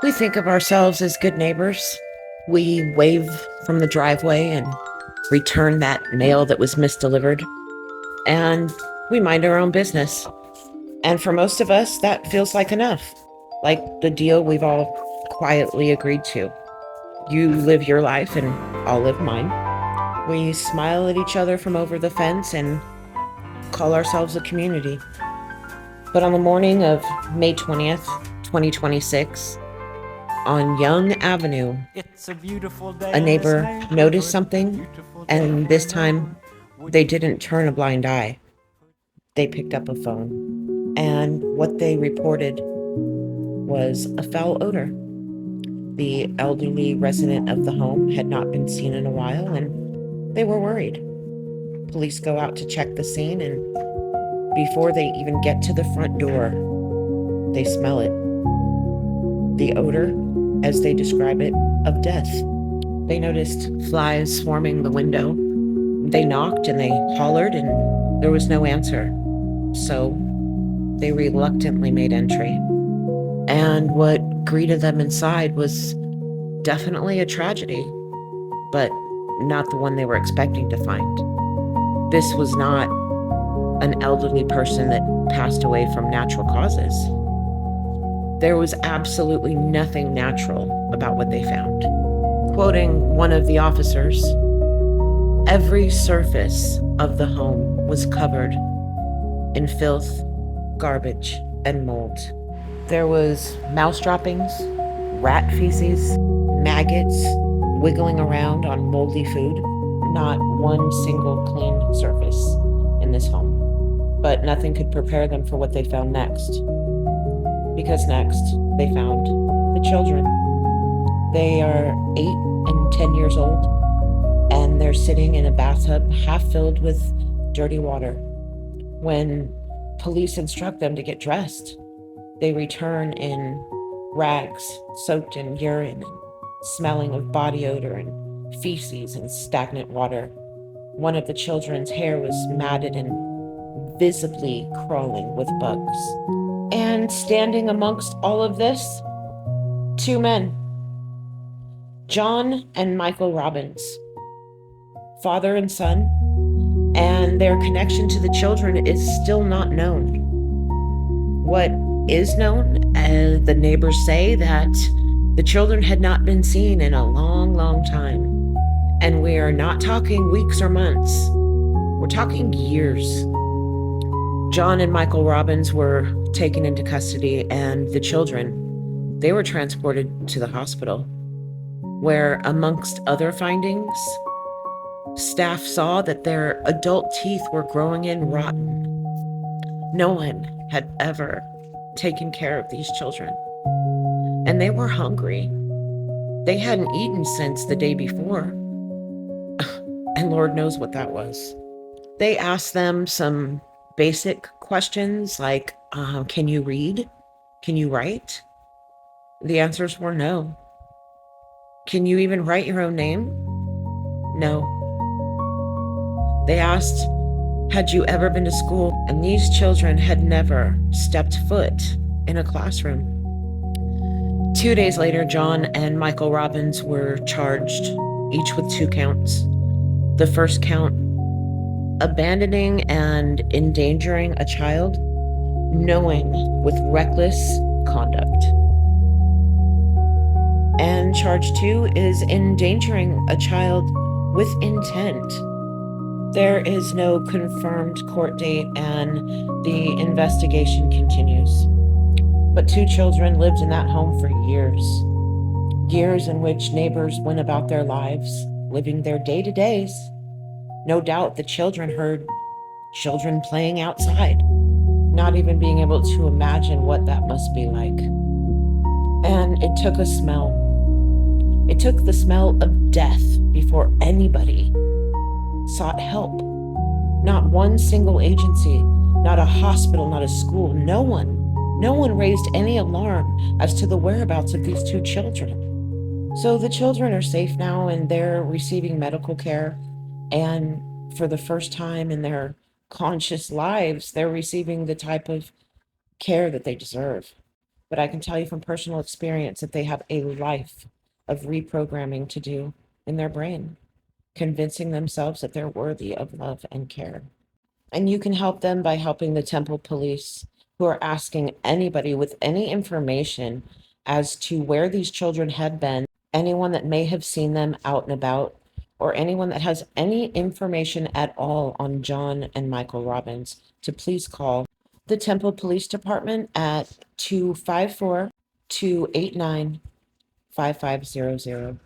We think of ourselves as good neighbors. We wave from the driveway and return that mail that was misdelivered, and we mind our own business. And for most of us, that feels like enough, like the deal we've all quietly agreed to. You live your life, and I'll live mine. We smile at each other from over the fence and call ourselves a community. But on the morning of May 20th, 2026, on Young Avenue, It's a beautiful day a in this neighbor noticed neighborhood. something, Beautiful day and this in the time neighborhood. they didn't turn a blind eye. They picked up a phone, and what they reported was a foul odor. The elderly resident of the home had not been seen in a while, and they were worried. Police go out to check the scene, and before they even get to the front door, they smell it. The odor, as they describe it, of death. They noticed flies swarming the window. They knocked and they hollered, and there was no answer. So they reluctantly made entry. And what greeted them inside was definitely a tragedy, but not the one they were expecting to find. This was not an elderly person that passed away from natural causes. There was absolutely nothing natural about what they found. Quoting one of the officers, every surface of the home was covered in filth, garbage, and mold. There was mouse droppings, rat feces, maggots wiggling around on moldy food. Not one single clean surface in this home. But nothing could prepare them for what they found next. Because next, they found the children. They are 8 and 10 years old, and they're sitting in a bathtub half filled with dirty water. When police instruct them to get dressed, they return in rags soaked in urine and smelling of body odor and feces and stagnant water. One of the children's hair was matted and visibly crawling with bugs. And standing amongst all of this, two men, John and Michael Robbins, father and son, and their connection to the children is still not known. What is known, the neighbors say that the children had not been seen in a long, long time. And we are not talking weeks or months. We're talking years. John and Michael Robbins were taken into custody, and the children, they were transported to the hospital, where, amongst other findings, staff saw that their adult teeth were growing in rotten. No one had ever taken care of these children, and they were hungry. They hadn't eaten since the day before, and Lord knows what that was. They asked them some basic questions like, can you read? Can you write? The answers were no. Can you even write your own name? No. They asked, had you ever been to school? And these children had never stepped foot in a classroom. 2 days later, John and Michael Robbins were charged, each with 2 counts. The first count, abandoning and endangering a child, knowing with reckless conduct. And charge 2 is endangering a child with intent. There is no confirmed court date, and the investigation continues. But 2 children lived in that home for years. Years in which neighbors went about their lives, living their day-to-days. No doubt the children heard children playing outside, not even being able to imagine what that must be like. And it took a smell. It took the smell of death before anybody sought help. Not one single agency, not a hospital, not a school, no one raised any alarm as to the whereabouts of these 2 children. So the children are safe now, and they're receiving medical care, and for the first time in their conscious lives, they're receiving the type of care that they deserve. But I can tell you from personal experience that they have a life of reprogramming to do in their brain, convincing themselves that they're worthy of love and care. And you can help them by helping the temple police, who are asking anybody with any information as to where these children had been, anyone that may have seen them out and about, or anyone that has any information at all on John and Michael Robbins, to please call the Temple Police Department at 254 289 5500.